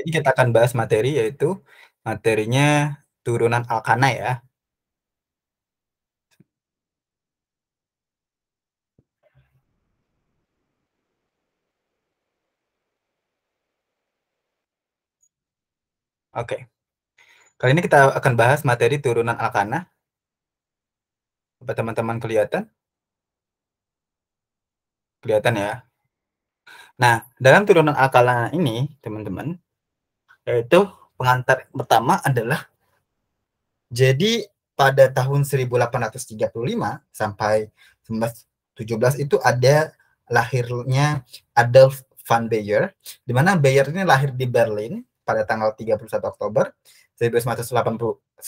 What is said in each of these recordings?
ini kita akan bahas materi yaitu materinya turunan alkana ya. Oke. Kali ini kita akan bahas materi turunan alkana. Apa teman-teman kelihatan? Kelihatan ya. Nah, dalam turunan alkana ini, teman-teman, yaitu pengantar pertama adalah jadi pada tahun 1835 sampai 1917 itu ada lahirnya Adolf van Baer, di mana Baer ini lahir di Berlin pada tanggal 31 Oktober 1835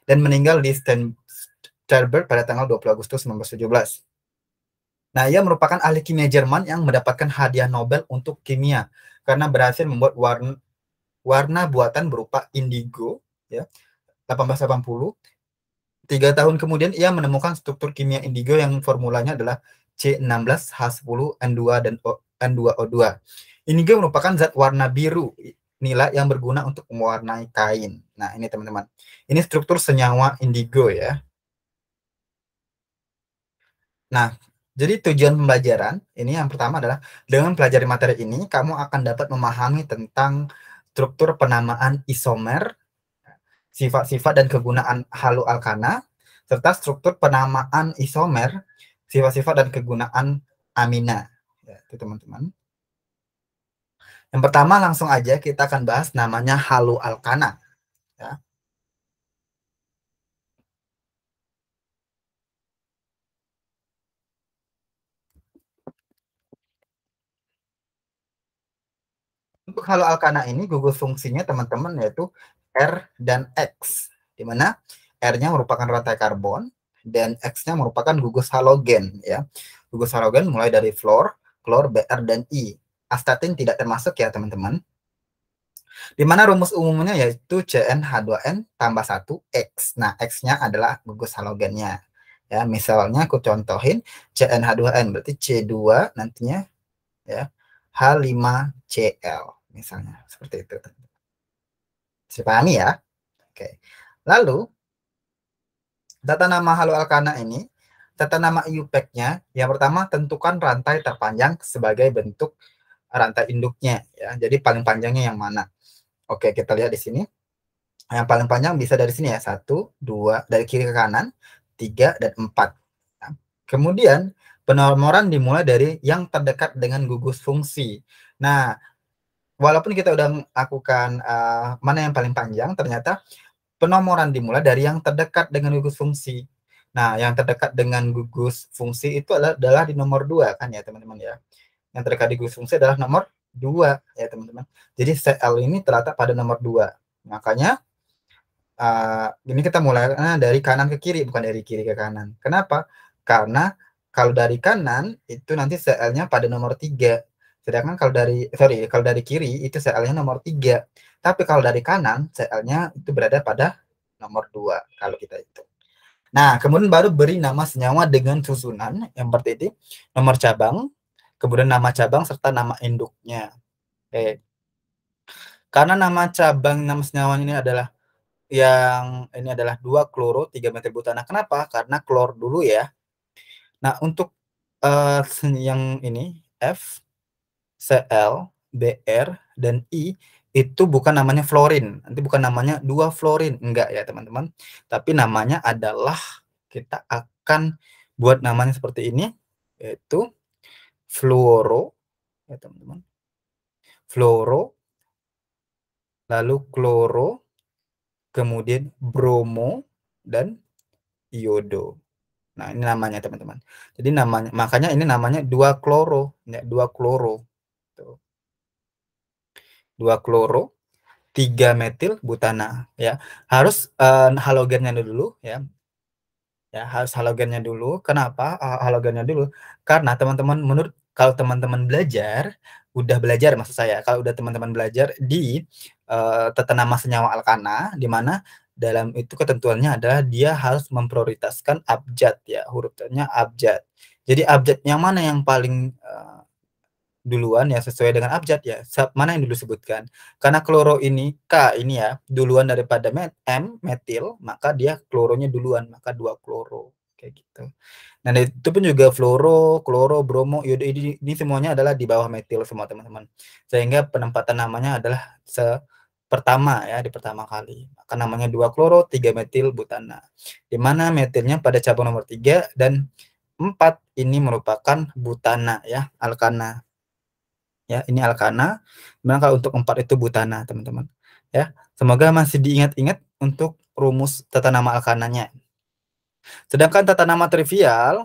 dan meninggal di Sternberg pada tanggal 20 Agustus 1917. Nah, ia merupakan ahli kimia Jerman yang mendapatkan hadiah Nobel untuk kimia karena berhasil membuat warna buatan berupa indigo ya 1880. 3 tahun kemudian ia menemukan struktur kimia indigo yang formulanya adalah C16H10N2 dan N2O2. Indigo merupakan zat warna biru nila yang berguna untuk mewarnai kain. Nah, ini teman-teman. Ini struktur senyawa indigo ya. Nah, jadi tujuan pembelajaran ini yang pertama adalah dengan pelajari materi ini kamu akan dapat memahami tentang struktur penamaan isomer, sifat-sifat dan kegunaan haloalkana, serta struktur penamaan isomer, sifat-sifat dan kegunaan amina. Ya, itu teman-teman. Yang pertama langsung aja kita akan bahas namanya haloalkana. Ya. Untuk haloalkana ini gugus fungsinya teman-teman yaitu R dan X, di mana R-nya merupakan rantai karbon dan X-nya merupakan gugus halogen ya. Gugus halogen mulai dari fluor, klor, Br dan I. Astatin tidak termasuk ya teman-teman. Di mana rumus umumnya yaitu CnH2n tambah 1 X. Nah, X-nya adalah gugus halogennya. Ya, misalnya aku contohin CnH2n berarti C2 nantinya ya H5Cl misalnya seperti itu. Bisa pahami ya? Oke. Lalu tata nama haloalkana ini, tata nama IUPAC-nya yang pertama tentukan rantai terpanjang sebagai bentuk rantai induknya ya. Jadi paling panjangnya yang mana? Oke, kita lihat di sini. Yang paling panjang bisa dari sini ya, 1, 2, dari kiri ke kanan, 3, dan 4. Nah, kemudian penomoran dimulai dari yang terdekat dengan gugus fungsi. Nah, walaupun kita udah lakukan mana yang paling panjang, ternyata penomoran dimulai dari yang terdekat dengan gugus fungsi. Nah, yang terdekat dengan gugus fungsi itu adalah di nomor 2 kan ya teman-teman ya. Yang terdekat di gugus fungsi adalah nomor 2 ya teman-teman. Jadi Cl ini terletak pada nomor 2. Makanya ini kita mulai dari kanan ke kiri, bukan dari kiri ke kanan. Kenapa? Karena kalau dari kanan itu nanti Cl-nya pada nomor 3. Sedangkan kalau dari kiri itu Cl-nya nomor 3. Tapi kalau dari kanan Cl-nya itu berada pada nomor 2 kalau kita itu. Nah, kemudian baru beri nama senyawa dengan susunan yang seperti ini, nomor cabang, kemudian nama cabang serta nama induknya. Oke. Karena nama cabang nama senyawa ini adalah yang ini adalah 2 kloro 3 metil butana. Kenapa? Karena klor dulu ya. Nah, untuk yang ini F, Cl, Br dan I itu bukan namanya fluorin. Nanti bukan namanya 2 fluorin, enggak ya, teman-teman. Tapi namanya adalah kita akan buat namanya seperti ini yaitu fluoro ya, teman-teman. Fluoro lalu kloro kemudian bromo dan iodo. Nah, ini namanya teman-teman. Jadi namanya makanya ini namanya 2 kloro, ya, 2 kloro. Tuh. 2 kloro, 3 metil butana ya. Harus halogennya dulu ya. Ya, harus halogennya dulu. Kenapa halogennya dulu? Karena teman-teman kalau teman-teman belajar, udah belajar maksud saya, kalau udah teman-teman belajar di tata nama senyawa alkana di mana dalam itu ketentuannya adalah dia harus memprioritaskan abjad ya, hurufnya abjad. Jadi abjad yang mana yang paling duluan ya sesuai dengan abjad ya. Mana yang dulu sebutkan? Karena kloro ini K ini ya duluan daripada metil, maka dia kloronya duluan, maka 2 kloro kayak gitu. Nah, itu pun juga fluoro, kloro, bromo, iode ini semuanya adalah di bawah metil semua teman-teman. Sehingga penempatan namanya adalah pertama ya di pertama kali. Maka namanya 2 kloro, 3 metil butana. Di mana metilnya pada cabang nomor 3 dan 4 ini merupakan butana ya, alkana. Ya, ini alkana. Memang kalau untuk 4 itu butana, teman-teman. Ya, semoga masih diingat-ingat untuk rumus tata nama alkananya. Sedangkan tata nama trivial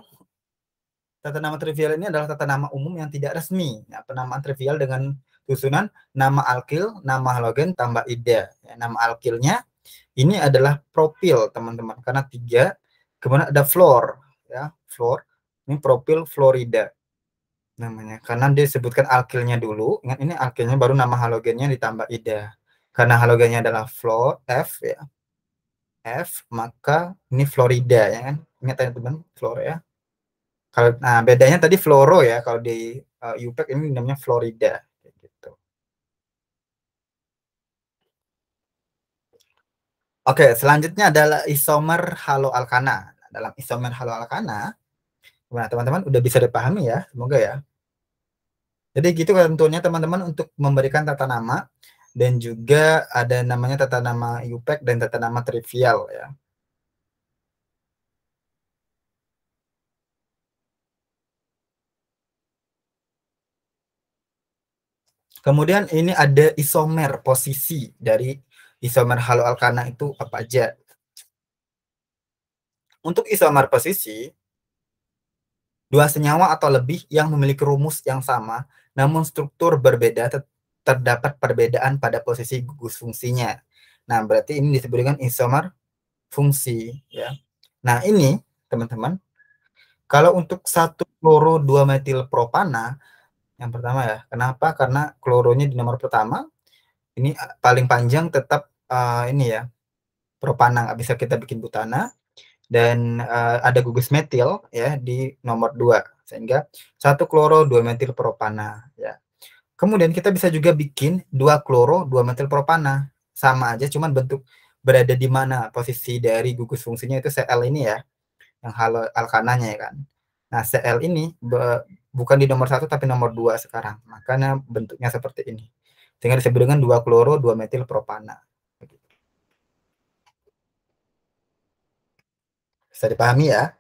ini adalah tata nama umum yang tidak resmi. Ya, penamaan trivial dengan susunan nama alkil, nama halogen tambah ida. Ya, nama alkilnya ini adalah propil, teman-teman. Karena 3, kemudian ada fluor, ya, fluor. Ini propil fluorida namanya. Karena dia disebutkan alkilnya dulu, ingat ini alkilnya baru nama halogennya ditambah ida. Karena halogennya adalah fluor F ya. F, maka ini fluorida ya kan. Ingat ya teman, fluor ya. Kalau nah bedanya tadi fluoro ya, kalau di UPEC ini namanya Florida gitu. Oke, selanjutnya adalah isomer haloalkana. Dalam isomer haloalkana, nah teman-teman udah bisa dipahami ya, semoga ya. Jadi gitu tentunya teman-teman untuk memberikan tata nama dan juga ada namanya tata nama UPEC dan tata nama trivial ya. Kemudian ini ada isomer posisi dari isomer haloalkana itu apa aja. Untuk isomer posisi, 2 senyawa atau lebih yang memiliki rumus yang sama, namun struktur berbeda terdapat perbedaan pada posisi gugus fungsinya. Nah, berarti ini disebut dengan isomer fungsi. Ya. Nah, ini teman-teman, kalau untuk 1 kloro 2 metil propana, yang pertama ya, kenapa? Karena kloronya di nomor pertama, ini paling panjang tetap ini ya, propana, nggak bisa kita bikin butana. Dan ada gugus metil ya di nomor 2 sehingga 1 kloro 2 metil propana ya. Kemudian kita bisa juga bikin 2 kloro 2 metil propana. Sama aja cuman bentuk berada di mana posisi dari gugus fungsinya itu Cl ini ya, yang halo alkananya ya kan. Nah, Cl ini bukan di nomor 1 tapi nomor 2 sekarang. Makanya bentuknya seperti ini. Sehingga disebut dengan 2 kloro 2 metil propana. Bisa dipahami ya?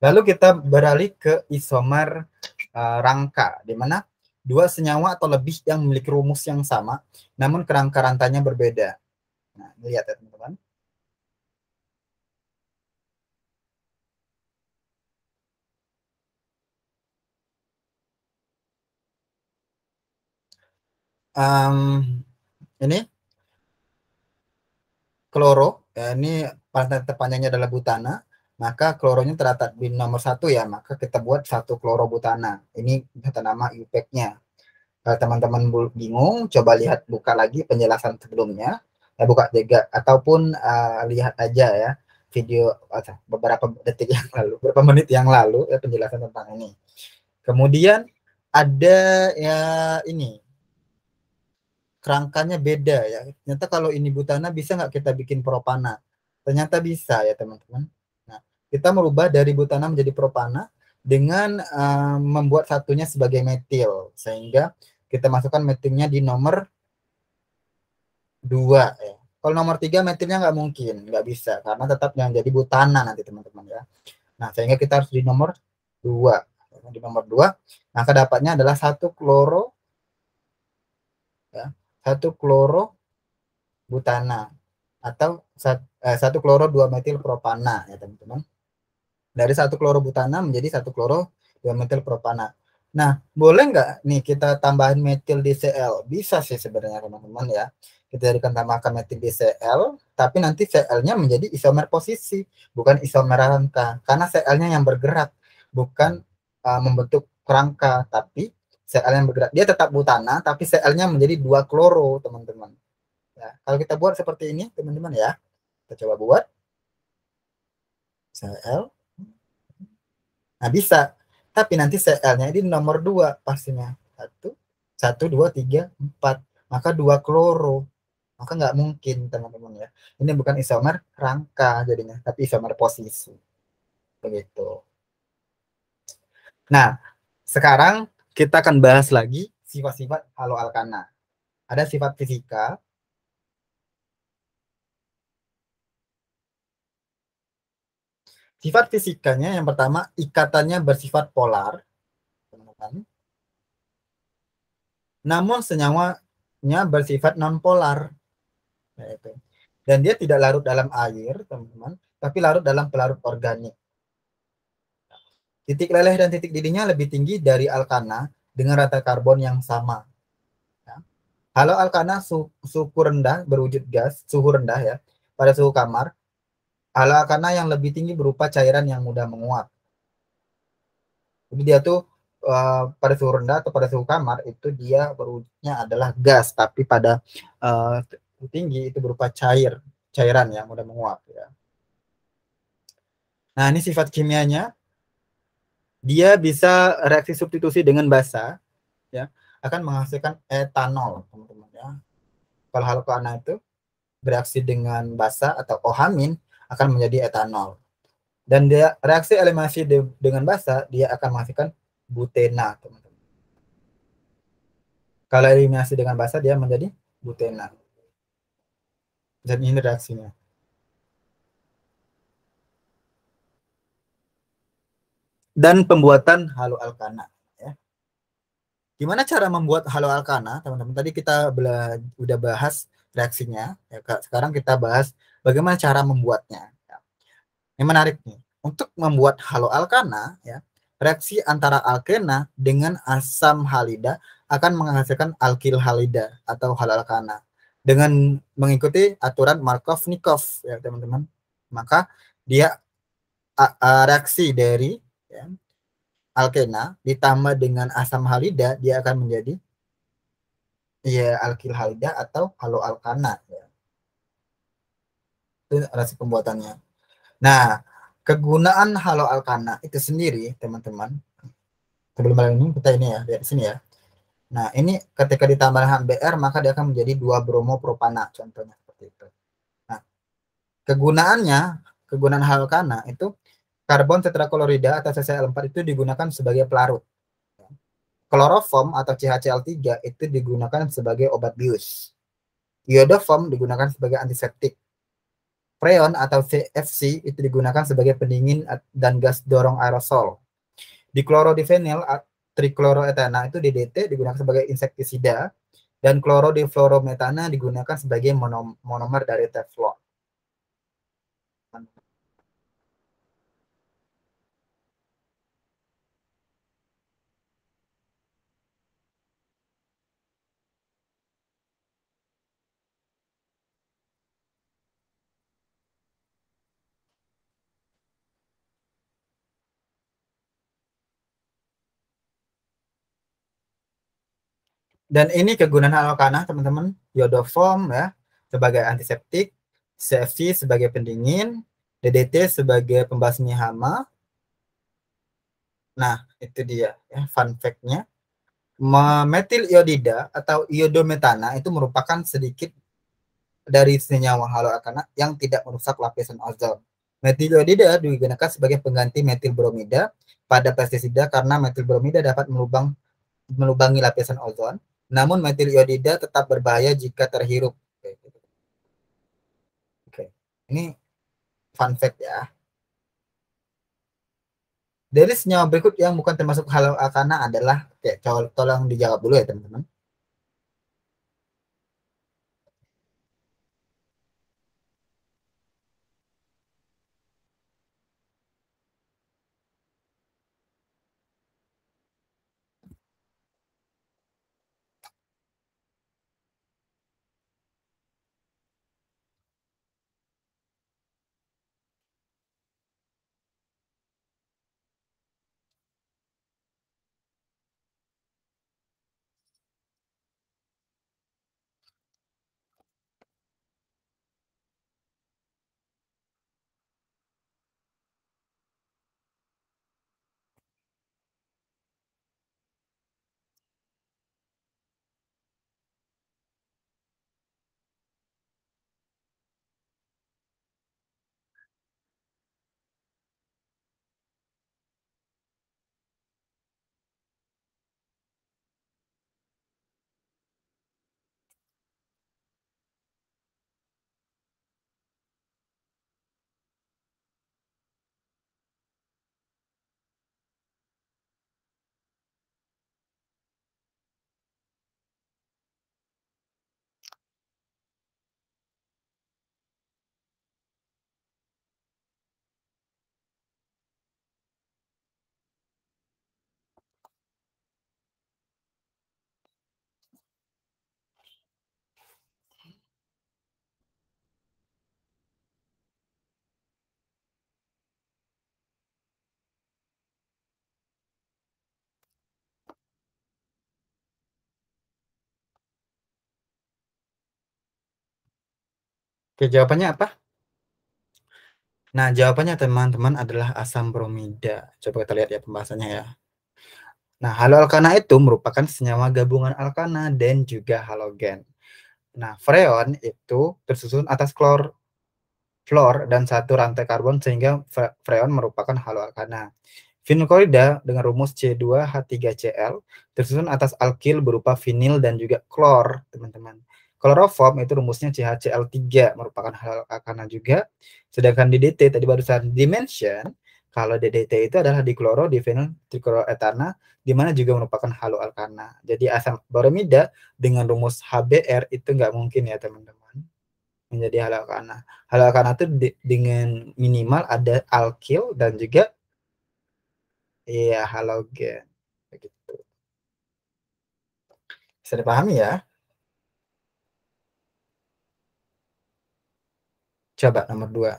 Lalu kita beralih ke isomer rangka, di mana 2 senyawa atau lebih yang memiliki rumus yang sama, namun kerangka rantainya berbeda. Nah, lihat ya teman-teman. Ini kloro, ya, ini rantai terpanjangnya adalah butana, maka kloronya terletak di nomor 1 ya, maka kita buat 1 klorobutana. Ini data nama IUPAC-nya. Kalau teman-teman bingung, coba lihat buka lagi penjelasan sebelumnya, ya buka juga ataupun lihat aja ya video beberapa detik yang lalu, beberapa menit yang lalu ya penjelasan tentang ini. Kemudian ada ya ini kerangkanya beda ya. Ternyata kalau ini butana bisa nggak kita bikin propana? Ternyata bisa ya teman-teman. Nah, kita merubah dari butana menjadi propana dengan membuat satunya sebagai metil sehingga kita masukkan metilnya di nomor 2 ya. Kalau nomor 3 metilnya nggak mungkin, nggak bisa karena tetap yang jadi butana nanti teman-teman ya. Nah, sehingga kita harus di nomor 2. Di nomor 2, maka dapatnya adalah 1 kloro ya, 1 kloro butana atau 1 kloro 2 metil propana ya teman-teman. Dari 1 kloro butana menjadi 1 kloro 2 metil propana. Nah, boleh nggak nih kita tambahin metil di Cl? Bisa sih sebenarnya teman-teman ya. Kita jadikan tambahkan metil di Cl, tapi nanti Cl-nya menjadi isomer posisi, bukan isomer rangka. Karena Cl-nya yang bergerak, bukan membentuk kerangka, tapi Cl yang bergerak dia tetap butana, tapi Cl-nya menjadi 2 kloro, teman-teman. Ya, kalau kita buat seperti ini, teman-teman ya, kita coba buat Cl. Nah, bisa. Tapi nanti Cl-nya ini nomor 2 pastinya. Satu, satu, dua, tiga, empat. Maka 2 kloro. Maka nggak mungkin, teman-teman ya. Ini bukan isomer rangka jadinya, tapi isomer posisi. Begitu. Nah, sekarang kita akan bahas lagi sifat-sifat haloalkana. Ada sifat fisika. Sifat fisikanya yang pertama, ikatannya bersifat polar, teman-teman. Namun senyawanya bersifat non-polar. Yaitu. Dan dia tidak larut dalam air, teman-teman, tapi larut dalam pelarut organik. Titik leleh dan titik didihnya lebih tinggi dari alkana dengan rata karbon yang sama. Ya. Halo alkana suhu rendah berwujud gas, suhu rendah ya, pada suhu kamar. Halo alkana yang lebih tinggi berupa cairan yang mudah menguap. Jadi dia tuh pada suhu rendah atau pada suhu kamar itu dia berwujudnya adalah gas, tapi pada suhu tinggi itu berupa cairan yang mudah menguap ya. Nah, ini sifat kimianya, dia bisa reaksi substitusi dengan basa ya, akan menghasilkan etanol, teman-teman ya. Kalau alkana itu bereaksi dengan basa atau OH- akan menjadi etanol. Dan dia reaksi eliminasi dengan basa dia akan menghasilkan butena, teman-teman. Kalau eliminasi dengan basa dia menjadi butena. Dan ini reaksinya. Dan pembuatan haloalkana ya. Gimana cara membuat haloalkana, teman-teman? Tadi kita udah bahas reaksinya, ya, sekarang kita bahas bagaimana cara membuatnya. Ya. Yang menarik nih, untuk membuat haloalkana, ya, reaksi antara alkena dengan asam halida akan menghasilkan alkil halida atau haloalkana dengan mengikuti aturan Markov-Nikov, ya teman-teman. Maka dia reaksi dari ya, alkena ditambah dengan asam halida dia akan menjadi ya alkil halida atau haloalkana ya. Itu reaksi pembuatannya. Nah, kegunaan haloalkana itu sendiri teman-teman, sebelum hal ini kita ini ya lihat di sini ya. Nah, ini ketika ditambahkan Br maka dia akan menjadi 2 bromopropana contohnya seperti itu. Nah, kegunaannya, kegunaan haloalkana itu karbon tetraklorida atau CCl4 itu digunakan sebagai pelarut. Kloroform atau CHCl3 itu digunakan sebagai obat bius. Iodoform digunakan sebagai antiseptik. Freon atau CFC itu digunakan sebagai pendingin dan gas dorong aerosol. Diklorodifenyl trikloroetana itu DDT digunakan sebagai insektisida dan klorodifluorometana digunakan sebagai monomer dari teflon. Dan ini kegunaan alkana teman-teman, iodoform ya sebagai antiseptik, CFC sebagai pendingin, DDT sebagai pembasmi hama. Nah, itu dia ya fun fact-nya. Metil iodida atau iodometana itu merupakan sedikit dari senyawa haloalkana yang tidak merusak lapisan ozon. Metil iodida digunakan sebagai pengganti metil bromida pada pestisida karena metil bromida dapat melubangi lapisan ozon. Namun metil iodida tetap berbahaya jika terhirup. Oke. Ini fun fact ya. Dari senyawa berikut yang bukan termasuk haloalkana adalah, oke, tolong dijawab dulu ya teman-teman. Oke, jawabannya apa? Nah, jawabannya teman-teman adalah asam bromida. Coba kita lihat ya pembahasannya ya. Nah, haloalkana itu merupakan senyawa gabungan alkana dan juga halogen. Nah, freon itu tersusun atas fluor dan satu rantai karbon sehingga freon merupakan haloalkana. Vinil klorida dengan rumus C2H3Cl tersusun atas alkil berupa vinil dan juga klor, teman-teman. Kloroform itu rumusnya CHCl3 merupakan haloalkana juga. Sedangkan DDT tadi barusan dimention, kalau DDT itu adalah dikloro divinyl trichloroetana di mana juga merupakan haloalkana. Jadi asam boromida dengan rumus HBr itu nggak mungkin ya, teman-teman, menjadi haloalkana. Haloalkana itu dengan minimal ada alkil dan juga iya halogen. Begitu. Bisa dipahami ya? Coba nomor 2.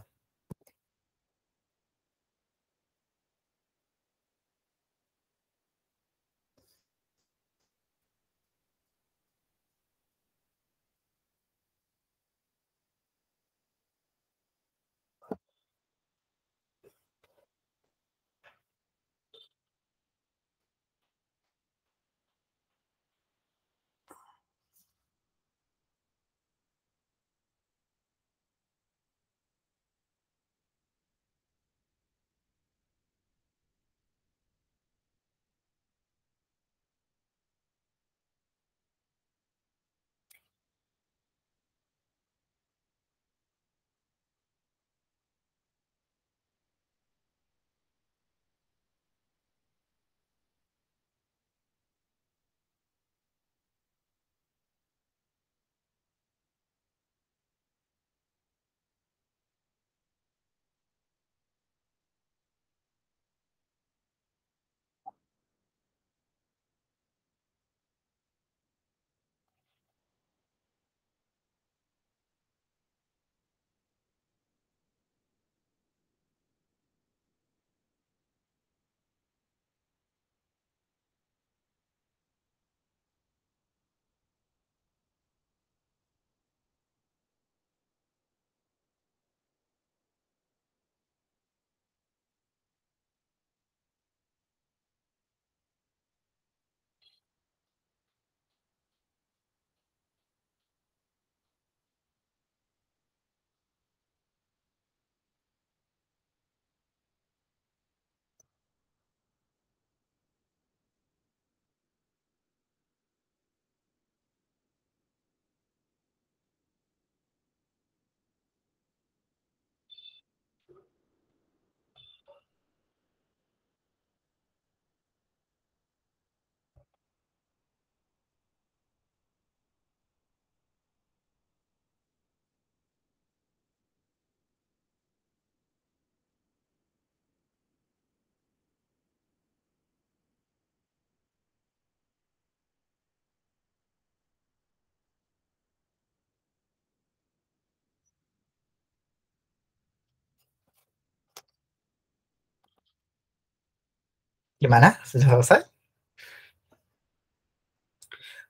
Gimana? Sudah selesai?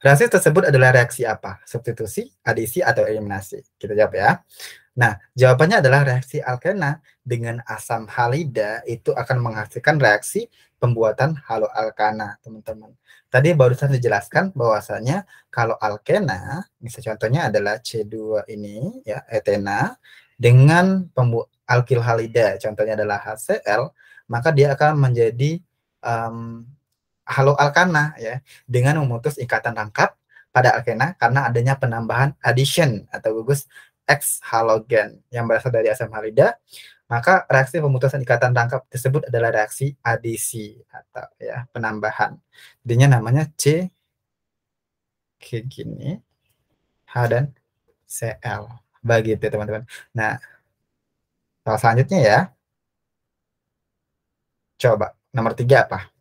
Reaksi tersebut adalah reaksi apa? Substitusi, adisi, atau eliminasi? Kita jawab ya. Nah, jawabannya adalah reaksi alkena dengan asam halida itu akan menghasilkan reaksi pembuatan haloalkana, teman-teman. Tadi barusan dijelaskan bahwasanya kalau alkena, misalnya contohnya adalah C2 ini, ya, etena, dengan alkil halida, contohnya adalah HCl, maka dia akan menjadi um, haloalkana, ya, dengan memutus ikatan rangkap pada alkena karena adanya penambahan addition atau gugus X halogen yang berasal dari asam halida, maka reaksi pemutusan ikatan rangkap tersebut adalah reaksi adisi atau ya penambahan. Jadinya namanya C kayak gini, H dan Cl. Begitu teman-teman. Nah, soal selanjutnya ya, coba nomor 3 apa?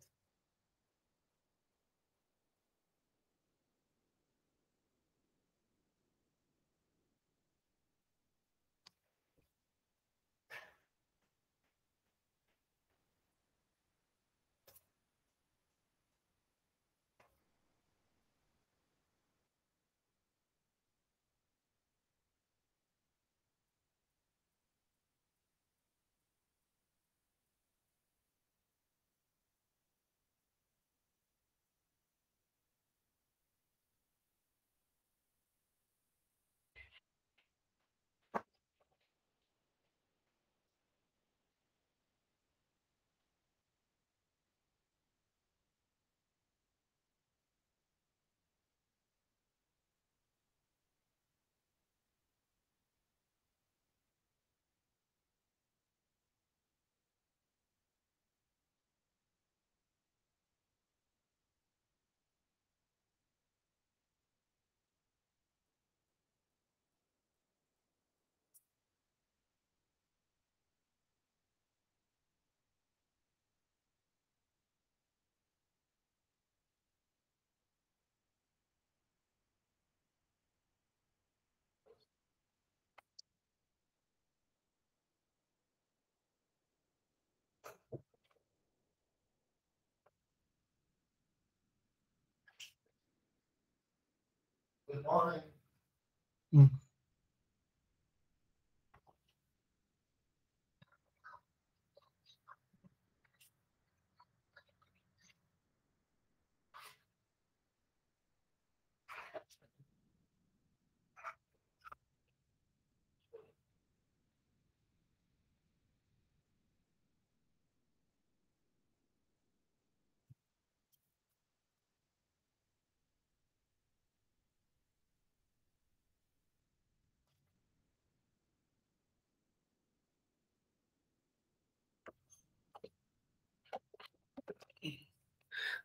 Hmm.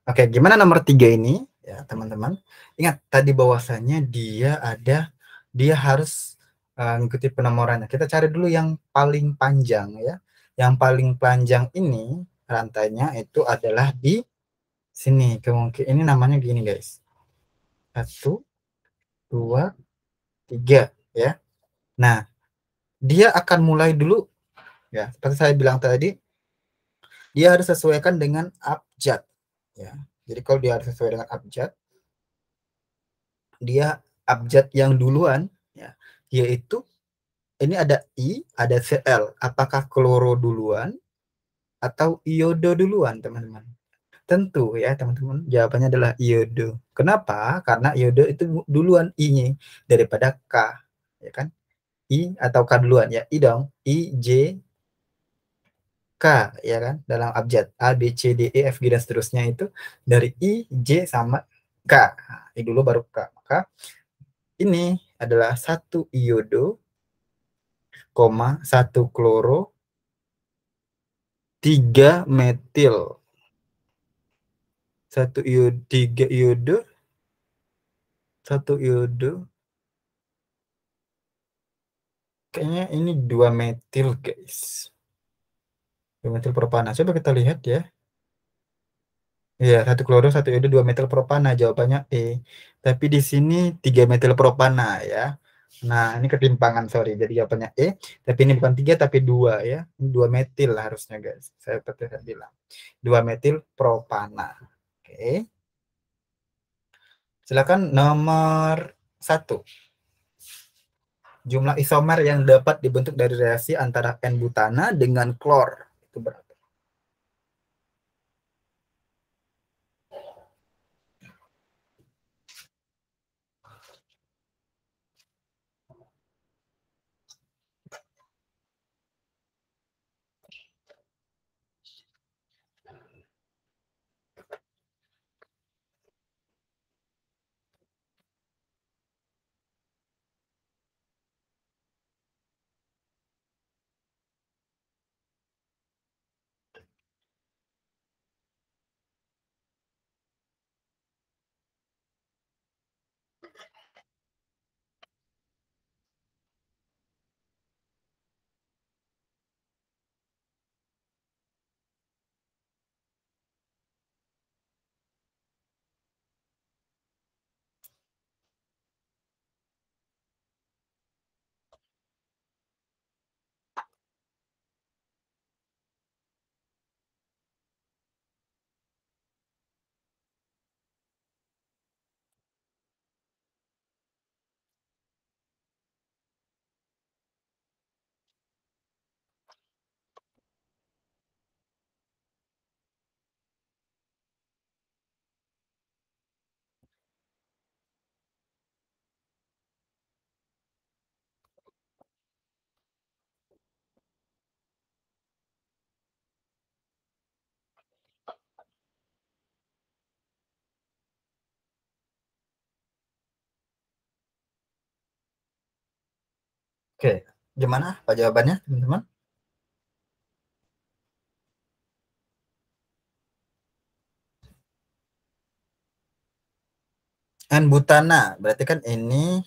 Oke, gimana nomor 3 ini ya teman-teman? Ingat tadi bahwasanya dia harus ngikuti penomorannya. Kita cari dulu yang paling panjang ya. Yang paling panjang ini rantainya itu adalah di sini. Kemungkinan ini namanya gini guys. 1, 2, 3 ya. Nah, dia akan mulai dulu ya. Seperti saya bilang tadi, dia harus sesuaikan dengan abjad ya. Jadi kalau dia harus sesuai dengan abjad, dia abjad yang duluan ya, yaitu ini ada I, ada Cl. Apakah kloro duluan atau iodo duluan, teman-teman? Tentu ya, teman-teman. Jawabannya adalah iodo. Kenapa? Karena iodo itu duluan I-nya daripada K, ya kan? I atau K duluan ya, I dong. I, J, K ya kan? Dalam abjad A, B, C, D, E, F, G dan seterusnya itu dari I, J sama K. Nah, I dulu baru K. Maka ini adalah satu iodo, satu kloro, 3 metil. Satu iodo, 3 iodo, satu iodo. Kayaknya ini 2 metil, guys. 2 metil propana. Coba kita lihat ya. Iya, satu kloro, satu iodo, 2 metil propana. Jawabannya E. Tapi di sini 3 metil propana ya. Nah, ini ketimpangan, sorry. Jadi jawabannya E. Tapi ini bukan 3, tapi 2 ya. Ini 2 metil harusnya, guys. Seperti saya bilang. 2 metil propana. Oke. Silakan nomor 1. Jumlah isomer yang dapat dibentuk dari reaksi antara N-butana dengan klor. Itu berapa? Oke, gimana Pak jawabannya, teman-teman? N-butana, berarti kan ini,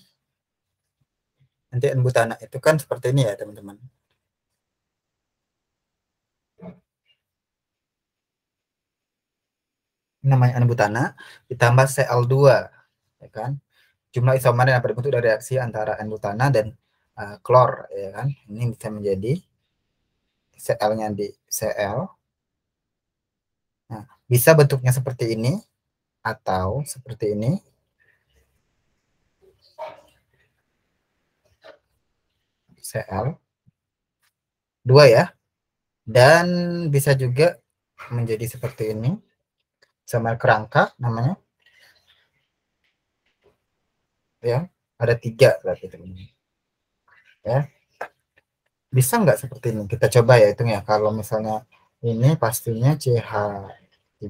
nanti N-butana itu kan seperti ini ya, teman-teman. Ini namanya N-butana, ditambah Cl2, ya kan? Jumlah isomer yang berbentuk dari reaksi antara N-butana dan klor, ya kan? Ini bisa menjadi Cl-nya di Cl. Nah, bisa bentuknya seperti ini, atau seperti ini, CL 2 ya. Dan bisa juga menjadi seperti ini, sama kerangka namanya ya, ada 3 berarti teman-teman ya. Bisa nggak seperti ini? Kita coba ya hitung ya. Kalau misalnya ini pastinya CH3,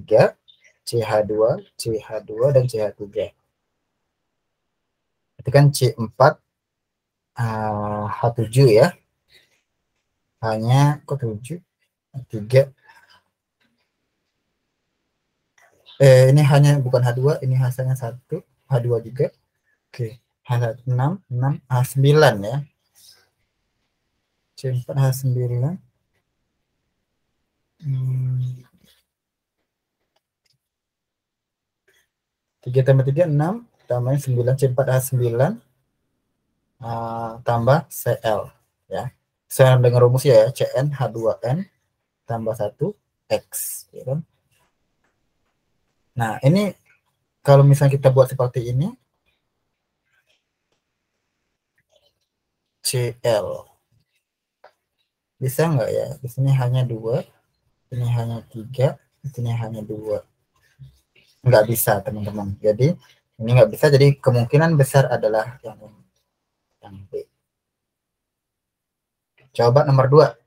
CH2, CH2 dan CH3. Itu kan C4 H7 ya. Hanya kok 7 3 ini hanya bukan H2, ini hasilnya 1, H2 juga. Oke, H6, 6, H9 ya. C4 H9. 3 tambah 3 6, tambahnya 9, C4 H9 tambah Cl ya. Saya dengan rumus ya, Cn H2n tambah 1 X ya kan? Nah, ini kalau misalnya kita buat seperti ini, Cl bisa nggak ya? Di sini hanya 2, ini hanya 3, di sini hanya 2. Nggak bisa teman-teman. Jadi ini nggak bisa, jadi kemungkinan besar adalah yang B. Coba nomor 2.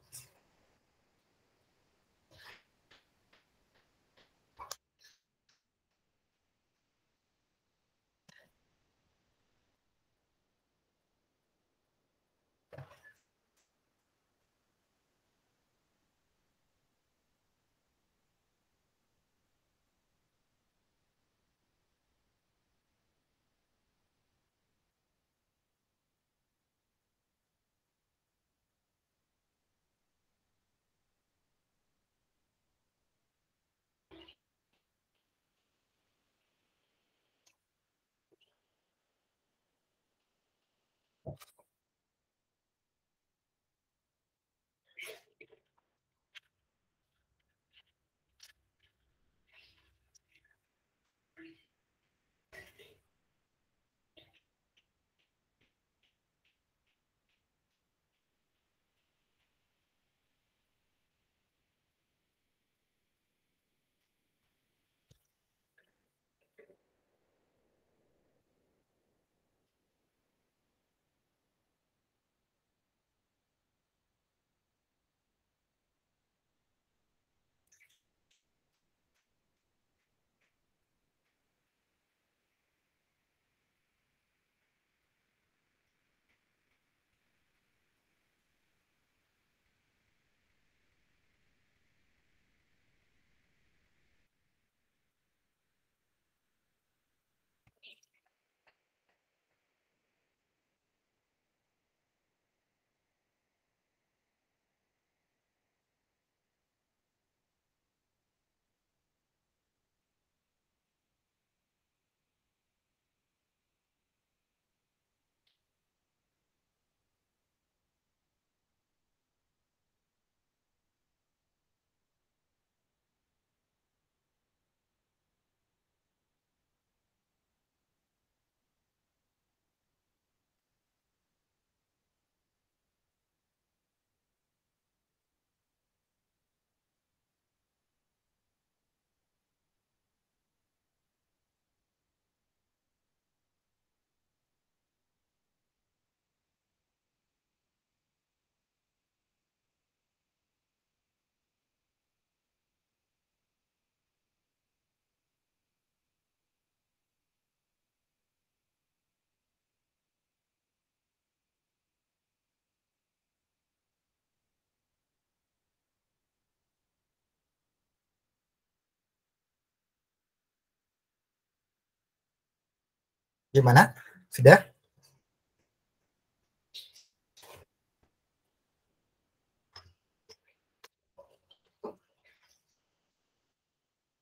Gimana? Sudah?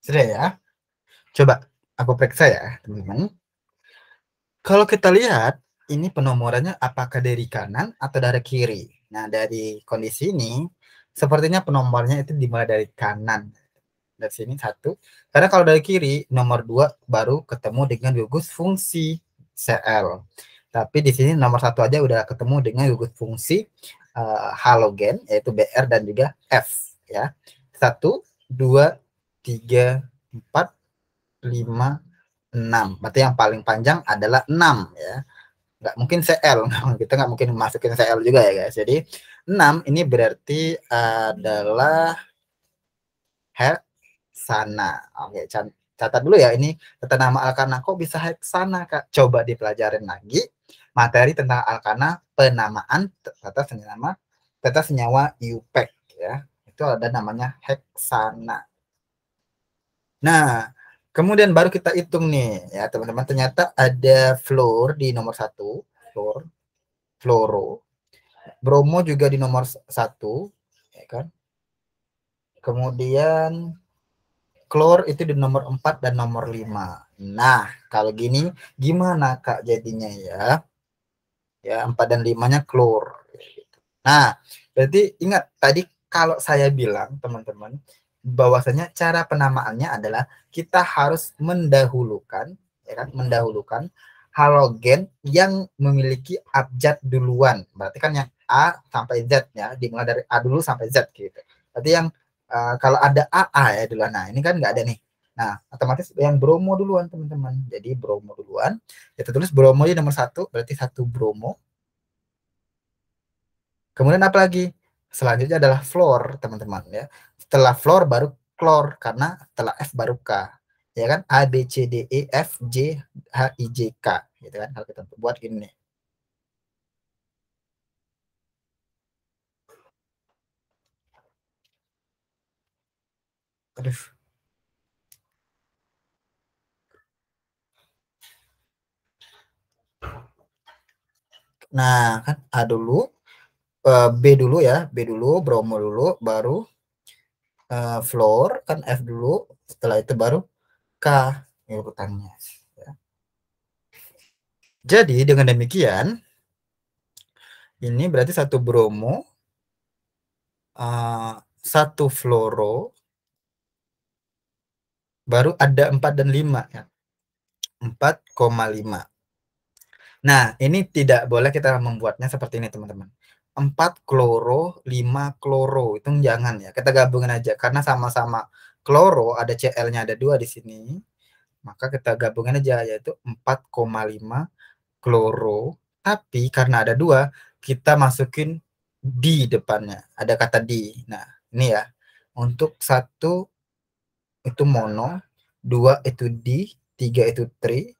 Sudah ya? Coba aku periksa ya, teman-teman. Kalau kita lihat, ini penomorannya apakah dari kanan atau dari kiri? Nah, dari kondisi ini, sepertinya penomornya itu dimulai dari kanan. Dari sini 1. Karena kalau dari kiri, nomor 2 baru ketemu dengan gugus fungsi CL. Tapi di sini nomor satu aja udah ketemu dengan gugus fungsi halogen, yaitu Br dan juga F. Ya, 1, 2, 3, 4, 5, 6. Berarti yang paling panjang adalah 6 ya. Nggak mungkin Cl, kita nggak mungkin masukin Cl juga ya guys. Jadi 6 ini berarti adalah heksana. Oke, catat dulu ya, ini tata nama alkana kok bisa heksana Kak. Coba dipelajarin lagi materi tentang alkana, penamaan tata senyawa IUPAC ya. Itu ada namanya heksana. Nah, kemudian baru kita hitung nih ya teman-teman, ternyata ada fluor di nomor 1, fluoro, bromo juga di nomor 1 ya kan. Kemudian klor itu di nomor 4 dan nomor 5. Nah, kalau gini gimana Kak jadinya ya? Ya, 4 dan 5-nya klor. Nah, berarti ingat tadi kalau saya bilang teman-teman bahwasanya cara penamaannya adalah kita harus mendahulukan ya kan, mendahulukan halogen yang memiliki abjad duluan. Berarti kan yang A sampai Z ya, dimulai dari A dulu sampai Z gitu. Berarti yang kalau ada AA ya duluan. Nah, ini kan nggak ada nih. Nah, otomatis yang bromo duluan teman-teman. Jadi bromo duluan. Kita tulis bromo di nomor 1, berarti 1 bromo. Kemudian apa lagi? Selanjutnya adalah fluor, teman-teman ya. Setelah fluor baru klor, karena setelah F baru K. Ya kan? A, B, C, D, E, F, G, H, I, J, K. Gitu kan? Kalau kita buat gini nih. Aduh. Nah, kan A dulu, B dulu ya. B dulu, bromo dulu, baru fluor, kan F dulu. Setelah itu baru K. Ini urutannya. Ya. Jadi dengan demikian, ini berarti 1 bromo, 1 fluoro, baru ada 4 dan 5 ya. 4,5. Nah, ini tidak boleh kita membuatnya seperti ini, teman-teman. 4 kloro, 5 kloro. Itu jangan ya. Kita gabungin aja karena sama-sama kloro, ada Cl-nya ada 2 di sini. Maka kita gabungin aja yaitu 4,5 kloro. Tapi karena ada 2, kita masukin di depannya. Ada kata di. Nah, ini ya. Untuk 1 itu mono, 2 itu di, 3 itu tri,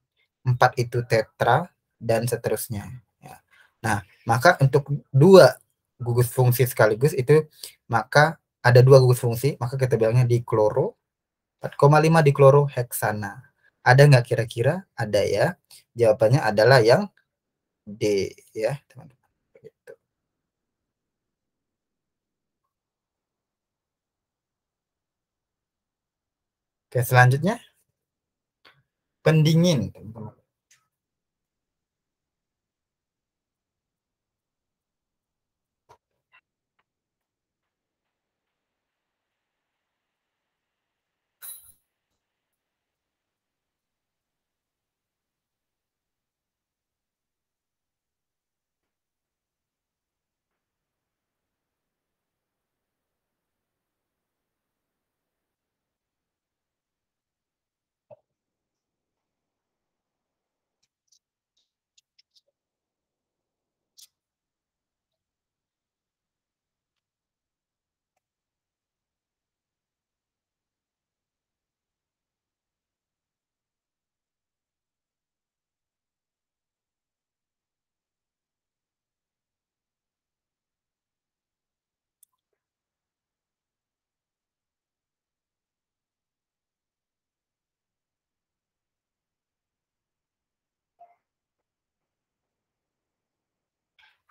4 itu tetra, dan seterusnya. Ya. Nah, maka untuk 2 gugus fungsi sekaligus itu, maka ada 2 gugus fungsi, maka kita bilangnya dikloro, 4,5 dikloroheksana. Ada nggak kira-kira? Ada ya. Jawabannya adalah yang D ya, teman-teman. Gitu. Oke, selanjutnya pendingin, teman-teman.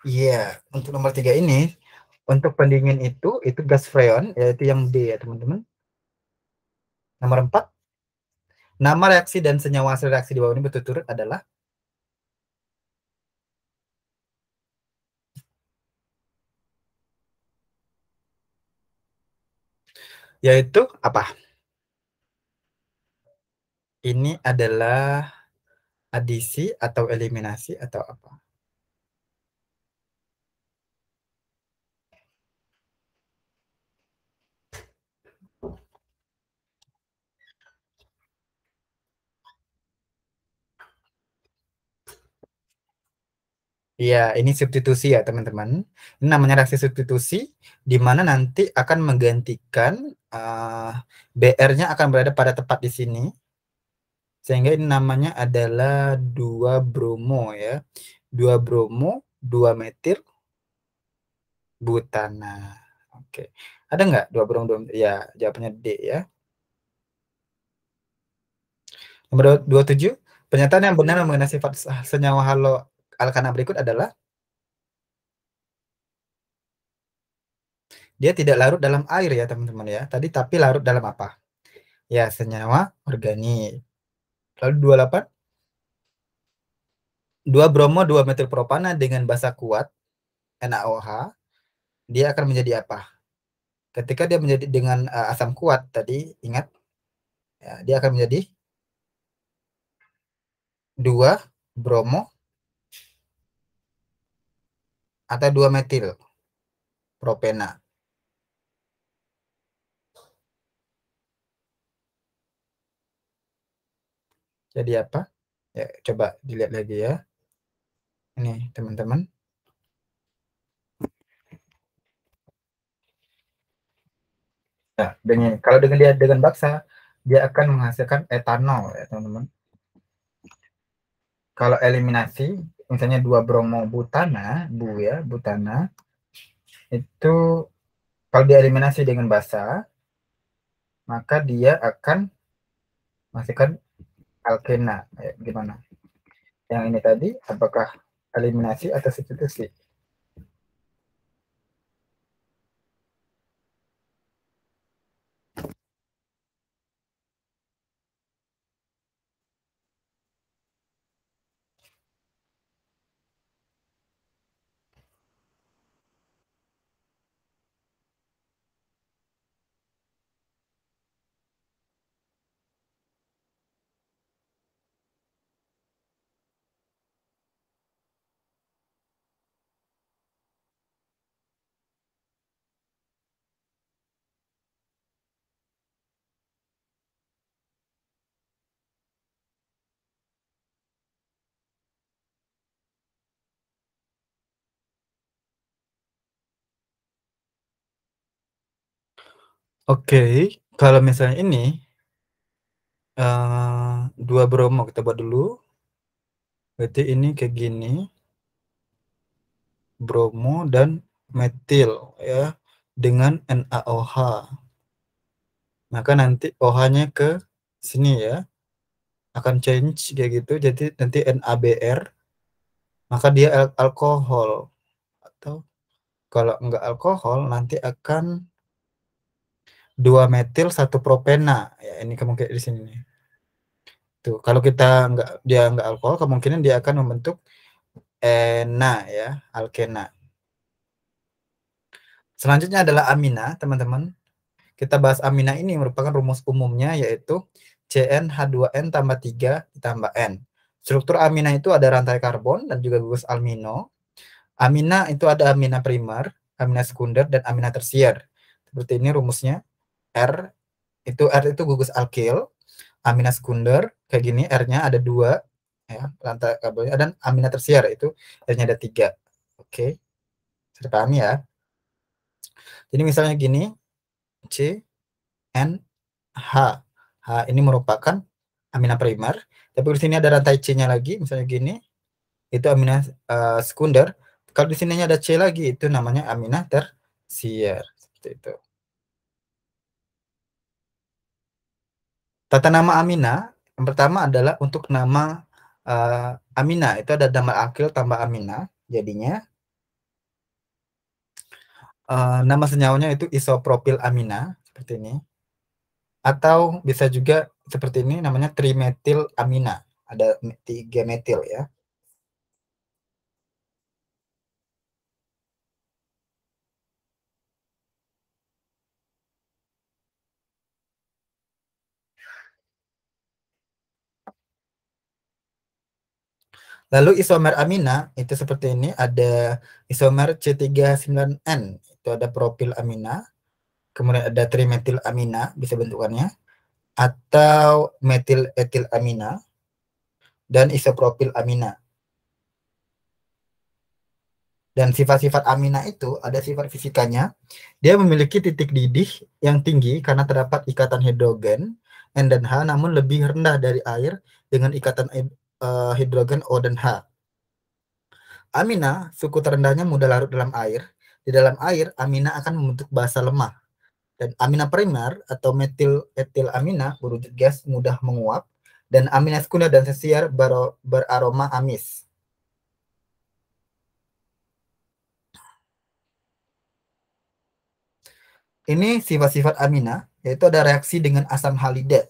Iya, untuk nomor 3 ini, untuk pendingin itu gas freon, yaitu yang D ya teman-teman. Nomor 4, nama reaksi dan senyawa hasil reaksi di bawah ini berturut-turut adalah, yaitu apa? Ini adalah adisi atau eliminasi atau apa? Iya, ini substitusi ya teman-teman. Ini namanya reaksi substitusi, di mana nanti akan menggantikan BR-nya akan berada pada tepat di sini, sehingga ini namanya adalah 2 bromo ya. 2 bromo, 2 metil butana. Oke. Ada nggak 2 bromo, 2 metil? Ya, jawabannya D ya. Nomor 27, pernyataan yang benar mengenai sifat senyawa halo alkana berikut adalah dia tidak larut dalam air ya teman-teman ya. Tadi tapi larut dalam apa? Ya, senyawa organik. Lalu 28, 2 bromo 2 metil propana dengan basa kuat NaOH, dia akan menjadi apa? Ketika dia menjadi dengan asam kuat tadi, ingat ya, dia akan menjadi 2 bromo atau 2 metil propena. Jadi apa? Ya, coba dilihat lagi ya. Ini teman-teman. Nah, kalau dengan dia dengan baksa, dia akan menghasilkan etanol ya teman-teman. Kalau eliminasi, misalnya 2 bromo butana, butana, itu kalau dieliminasi dengan basa, maka dia akan menghasilkan alkena. Gimana? Yang ini tadi, apakah eliminasi atau substitusi? Oke, kalau misalnya ini 2 bromo kita buat dulu. Berarti ini kayak gini, bromo dan metil ya dengan NaOH. Maka nanti OH-nya ke sini ya, akan change kayak gitu. Jadi nanti NaBr, maka dia alkohol, atau kalau enggak alkohol nanti akan 2 metil 1 propena. Ya, ini kemungkinan di sini nih. Tuh, kalau kita dia enggak alkohol, kemungkinan dia akan membentuk ena ya, alkena. Selanjutnya adalah amina, teman-teman. Kita bahas amina ini merupakan rumus umumnya yaitu CnH2n tambah 3 ditambah N. Struktur amina itu ada rantai karbon dan juga gugus amino. Amina itu ada amina primer, amina sekunder, dan amina tersier. Seperti ini rumusnya. R itu gugus alkil, amina sekunder kayak gini, R-nya ada 2 ya, rantai karbonnya, dan amina tersier itu R-nya ada 3. Oke, sudah paham ya. Jadi misalnya gini, C N H. H ini merupakan amina primer, tapi di sini ada rantai C-nya lagi, misalnya gini, itu amina sekunder. Kalau di sininya ada C lagi, itu namanya amina tersier. Seperti itu. Tata nama amina, yang pertama adalah untuk nama amina, itu ada nama akil tambah amina, jadinya nama senyawanya itu isopropil amina, seperti ini. Atau bisa juga seperti ini, namanya trimetil amina, ada 3 metil ya. Lalu isomer amina itu seperti ini, ada isomer C39N, itu ada propil amina, kemudian ada trimetil amina bisa bentukannya, atau metil etil amina, dan isopropil amina. Dan sifat-sifat amina itu ada sifat fisikanya, dia memiliki titik didih yang tinggi karena terdapat ikatan hidrogen N dan H, namun lebih rendah dari air dengan ikatan hidrogen O dan H. Amina, suku terendahnya mudah larut dalam air. Di dalam air, amina akan membentuk basa lemah. Dan amina primer atau metil etil amina berwujud gas mudah menguap. Dan amina sekunder dan tersier beraroma amis. Ini sifat-sifat amina, yaitu ada reaksi dengan asam halida.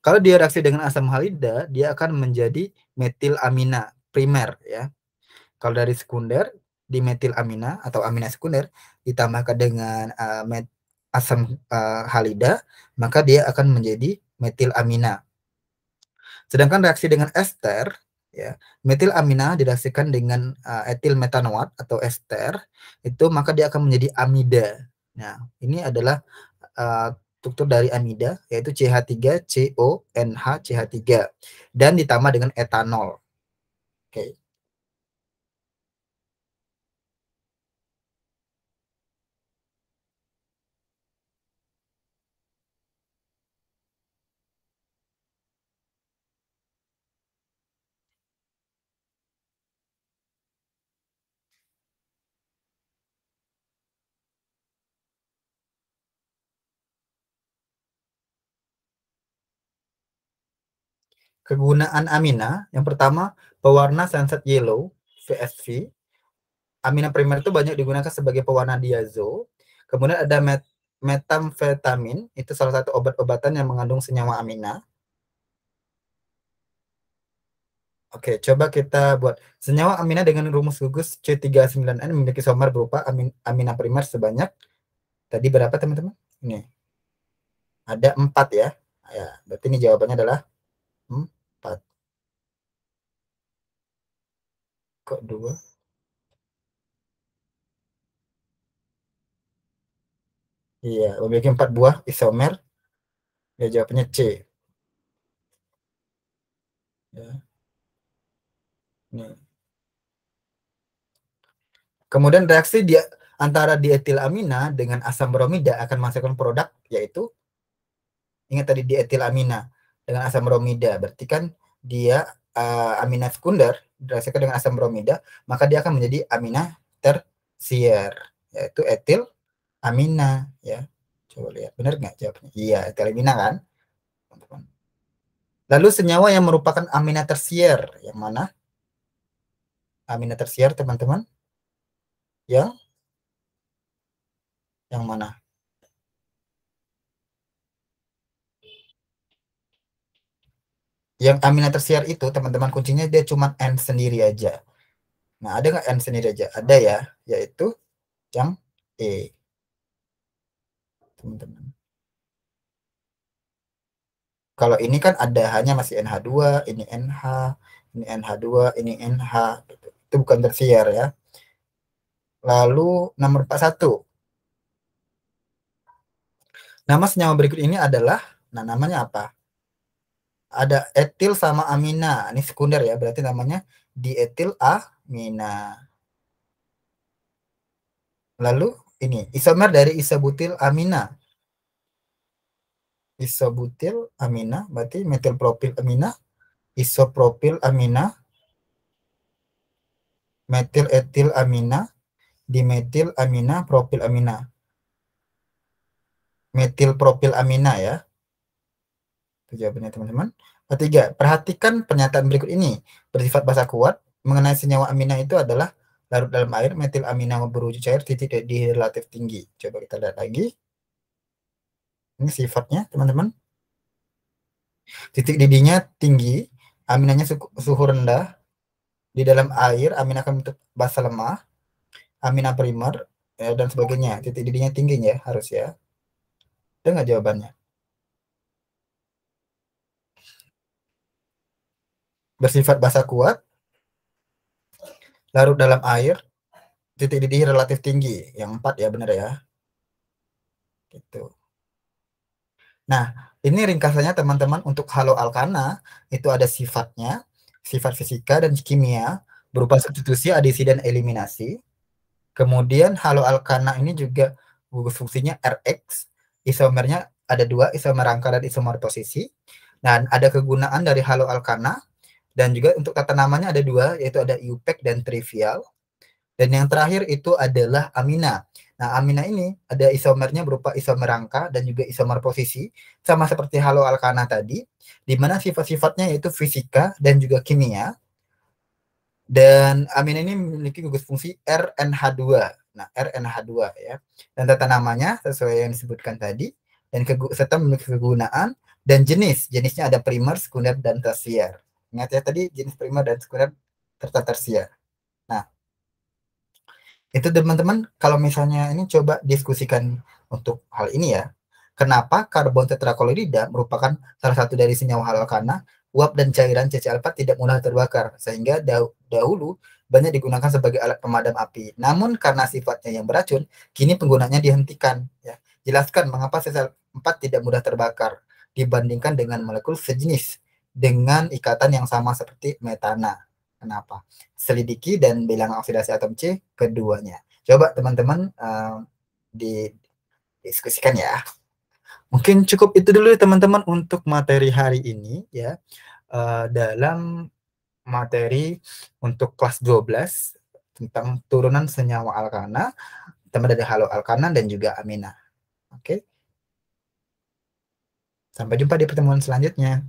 Kalau dia reaksi dengan asam halida, dia akan menjadi metil amina primer ya. Kalau dari sekunder, di metil amina atau amina sekunder ditambahkan dengan asam halida, maka dia akan menjadi metil amina. Sedangkan reaksi dengan ester, ya, metil amina direaksikan dengan etil metanoat atau ester, itu maka dia akan menjadi amida. Nah, ini adalah struktur dari amida, yaitu CH3CONH CH3 dan ditambah dengan etanol. Oke. Kegunaan amina, yang pertama pewarna sunset yellow VSV. Amina primer itu banyak digunakan sebagai pewarna diazo. Kemudian ada metamfetamin, itu salah satu obat-obatan yang mengandung senyawa amina. Oke, coba kita buat senyawa amina dengan rumus gugus C39N memiliki isomer berupa amina primer sebanyak tadi berapa teman-teman? Ini ada 4 ya. Ya, berarti ini jawabannya adalah 4. Kok 2? Iya, memiliki 4 buah isomer. Ya, jawabannya C. Ya, ini. Kemudian reaksi dia antara dietilamina dengan asam bromida akan menghasilkan produk, yaitu ingat tadi dietilamina dengan asam bromida, berarti kan dia amina sekunder direaksikan dengan asam bromida, maka dia akan menjadi amina tersier, yaitu etil amina ya. Coba lihat, benar nggak jawabnya? Iya, etil amina kan, teman-teman. Lalu senyawa yang merupakan amina tersier yang mana? Amina tersier teman-teman, yang mana? Yang amina tersier itu teman-teman kuncinya dia cuma N sendiri aja. Nah, ada nggak N sendiri aja? Ada ya, yaitu yang E, teman-teman. Kalau ini kan ada hanya masih NH2, ini NH, ini NH2, ini NH, gitu. Itu bukan tersier ya. Lalu nomor 41. Nama senyawa berikut ini adalah, nah namanya apa? Ada etil sama amina, ini sekunder ya, berarti namanya dietil amina. Lalu ini isomer dari isobutil amina. Isobutil amina, berarti metilpropil amina, isopropil amina, metil etil amina, dimetil amina, propil amina. Metil propil amina ya. Itu jawabannya teman-teman. Ketiga, perhatikan pernyataan berikut ini. Bersifat basa kuat, mengenai senyawa amina itu adalah larut dalam air, metil amina berwujud cair, titik di relatif tinggi. Coba kita lihat lagi. Ini sifatnya teman-teman. Titik didihnya tinggi, aminanya suhu rendah, di dalam air, amina akan bentuk basa lemah, amina primer, dan sebagainya. Titik didihnya tinggi ya, harus ya. Itu nggak jawabannya? Bersifat basa kuat, larut dalam air, titik didih relatif tinggi. Yang 4 ya, benar ya. Gitu. Nah, ini ringkasannya teman-teman untuk haloalkana itu ada sifatnya, sifat fisika dan kimia berupa substitusi, adisi dan eliminasi. Kemudian haloalkana ini juga gugus fungsinya Rx, isomernya ada dua, isomer rangka dan isomer posisi. Dan ada kegunaan dari haloalkana dan juga untuk tata namanya ada dua, yaitu ada IUPAC dan trivial. Dan yang terakhir itu adalah amina. Nah, amina ini ada isomernya berupa isomer rangka dan juga isomer posisi, sama seperti haloalkana tadi, di mana sifat-sifatnya yaitu fisika dan juga kimia. Dan amina ini memiliki gugus fungsi RNH2. Nah, RNH2 ya. Dan tata namanya sesuai yang disebutkan tadi, dan serta memiliki kegunaan dan jenis. Jenisnya ada primer, sekunder, dan tersier. Ingat ya tadi jenis primer dan sekunder serta tersier. Nah, itu teman-teman kalau misalnya ini coba diskusikan untuk hal ini ya. Kenapa karbon tetraklorida merupakan salah satu dari senyawa alkana, uap dan cairan CCl4 tidak mudah terbakar sehingga dahulu banyak digunakan sebagai alat pemadam api. Namun karena sifatnya yang beracun, kini penggunaannya dihentikan ya. Jelaskan mengapa CCl4 tidak mudah terbakar dibandingkan dengan molekul sejenis dengan ikatan yang sama seperti metana. Kenapa? Selidiki dan bilangan oksidasi atom C keduanya. Coba teman-teman didiskusikan ya. Mungkin cukup itu dulu teman-teman untuk materi hari ini ya. Dalam materi untuk kelas 12 tentang turunan senyawa alkana, teman dari haloalkana dan juga amina. Oke. Sampai jumpa di pertemuan selanjutnya.